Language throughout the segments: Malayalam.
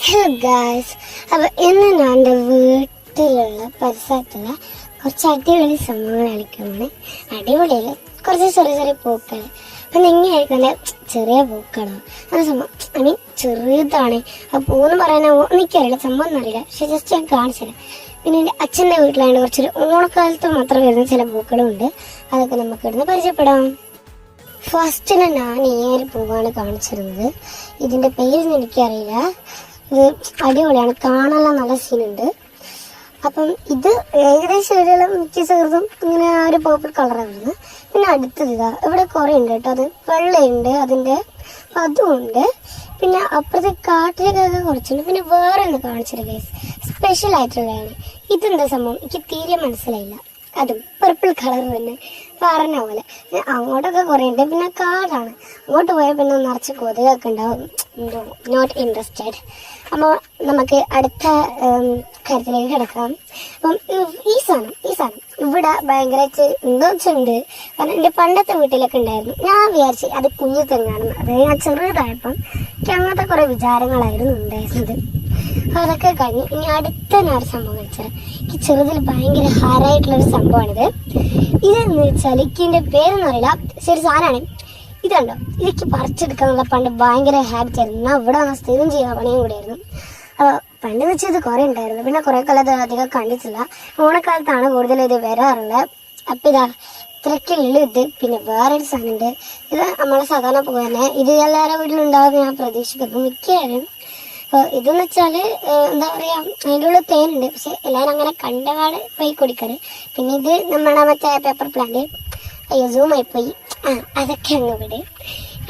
ഹലോ ഗായ്സ്, അപ്പോൾ ഇന്ന് ഞാൻ എൻ്റെ വീട്ടിലുള്ള പരിസരത്തുള്ള കുറച്ച് അടിപൊളി സംഭവങ്ങൾ കളിക്കുമ്പോൾ അടിപൊളിയല്ല, കുറച്ച് ചെറിയ ചെറിയ പൂക്കൾ. അപ്പം എങ്ങനെയായിരിക്കും ചെറിയ പൂക്കളോ അങ്ങനെ സംഭവം, ഐ മീൻ ചെറുതാണ്. ആ പൂന്ന് പറയാനോ എനിക്കറിയില്ല, സംഭവം എന്നറിയില്ല, പക്ഷെ ജസ്റ്റ് ഞാൻ കാണിച്ചില്ല. പിന്നെ എൻ്റെ അച്ഛൻ്റെ വീട്ടിലായതുകൊണ്ട് കുറച്ചൊരു ഓണക്കാലത്ത് മാത്രം വരുന്ന ചില പൂക്കളും ഉണ്ട്. അതൊക്കെ നമുക്ക് ഇവിടുന്ന് പരിചയപ്പെടാം. ഫസ്റ്റിന് ഞാൻ ഈ ഒരു പൂവാണ് കാണിച്ചിരുന്നത്. ഇതിൻ്റെ പേരൊന്നും എനിക്കറിയില്ല. ഇത് അടിപൊളിയാണ്, കാണാനുള്ള നല്ല സീനുണ്ട്. അപ്പം ഇത് ഏകദേശം ഒരു മിക്ക ചെറുതും ഇങ്ങനെ ആ ഒരു പേർപ്പിൾ കളറാണ് വരുന്നത്. പിന്നെ അടുത്തത് ഇതാ, ഇവിടെ കുറേ ഉണ്ട് കേട്ടോ. അത് വെള്ളയുണ്ട്, അതിൻ്റെ അതുമുണ്ട്. പിന്നെ അപ്പുറത്തെ കാട്ടിലേക്കൊക്കെ കുറച്ചുണ്ട്. പിന്നെ വേറെ ഒന്ന് കാണിച്ചിട്ട് ഗൈസ്, സ്പെഷ്യൽ ആയിട്ടുള്ളതാണ്. ഇതെന്താ സംഭവം എനിക്ക് തീരെ മനസ്സിലായില്ല. അതും പർപ്പിൾ കളർ തന്നെ പറഞ്ഞ പോലെ. അങ്ങോട്ടൊക്കെ കുറേ ഉണ്ട്. പിന്നെ കാടാണ്, അങ്ങോട്ട് പോയാൽ പിന്നെ നിറച്ച് കൊതുകൊക്കെ ഉണ്ടാവും. Not interested. അപ്പോൾ നമുക്ക് അടുത്ത കാര്യത്തിലേക്ക് കിടക്കാം. അപ്പം ഈ സാധനം ഇവിടെ ഭയങ്കര എന്തോ വെച്ചുണ്ട്. കാരണം എൻ്റെ പണ്ടത്തെ വീട്ടിലൊക്കെ ഉണ്ടായിരുന്നു. ഞാൻ വിചാരിച്ചു അത് കുഞ്ഞു തെങ്ങാണെന്ന്. അത് ഞാൻ ചെറുതായപ്പം എനിക്ക് അങ്ങനത്തെ കുറേ വിചാരങ്ങളായിരുന്നു ഉണ്ടായിരുന്നത്. അതൊക്കെ കഴിഞ്ഞ് ഇനി അടുത്ത ഞാൻ ഒരു സംഭവം കഴിച്ചാൽ എനിക്ക് ചെറുതിൽ ഭയങ്കര ഹാരായിട്ടുള്ളൊരു സംഭവമാണിത്. ഇതെന്ന് വെച്ചാൽ എനിക്ക് ഇതിൻ്റെ പേരൊന്നും അറിയില്ല, ശരി സാധനമാണ്. ഇതുണ്ടോ, ഇതൊക്കെ പറിച്ചെടുക്കാന്നുള്ള പണ്ട് ഭയങ്കര ഹാബിറ്റ് ആയിരുന്നു. ഞാൻ ഇവിടെ വന്ന സ്ഥിരം ചെയ്യുന്ന പണിയും കൂടെയായിരുന്നു. അപ്പോൾ പണ്ട് വെച്ച് ഇത് കുറേ ഉണ്ടായിരുന്നു. പിന്നെ കുറേ കാലത്ത് അധികം കണ്ടിട്ടില്ല. ഓണക്കാലത്താണ് കൂടുതൽ ഇത് വരാറുള്ളത്. അപ്പം ഇതാ ഇത്രയ്ക്കുള്ള ഇത്. പിന്നെ വേറൊരു സാധനമുണ്ട്. ഇത് നമ്മളെ സാധാരണ പോലെ തന്നെ ഇത് എല്ലാവരുടെ വീട്ടിലുണ്ടാകുമെന്ന് ഞാൻ പ്രതീക്ഷിക്കുന്നു, മിക്കവാറും. അപ്പോൾ ഇതെന്ന് വെച്ചാൽ എന്താ പറയുക, അതിൻ്റെ ഉള്ളിൽ തേനുണ്ട്. പക്ഷെ എല്ലാവരും അങ്ങനെ കണ്ടപാട് പോയി കുടിക്കാറ്. പിന്നെ ഇത് നമ്മുടെ മറ്റേ പേപ്പർ പ്ലാന്റ്, അയ്യോ സൂമായി പോയി, അതൊക്കെ അങ്ങ് വിട്.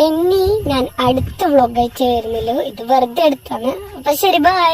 ഇനി ഞാൻ അടുത്ത വ്ളോഗായിട്ട് വരുന്നല്ലോ. ഇത് വെറുതെ എടുത്താണ്. അപ്പം ശരി, ബൈ.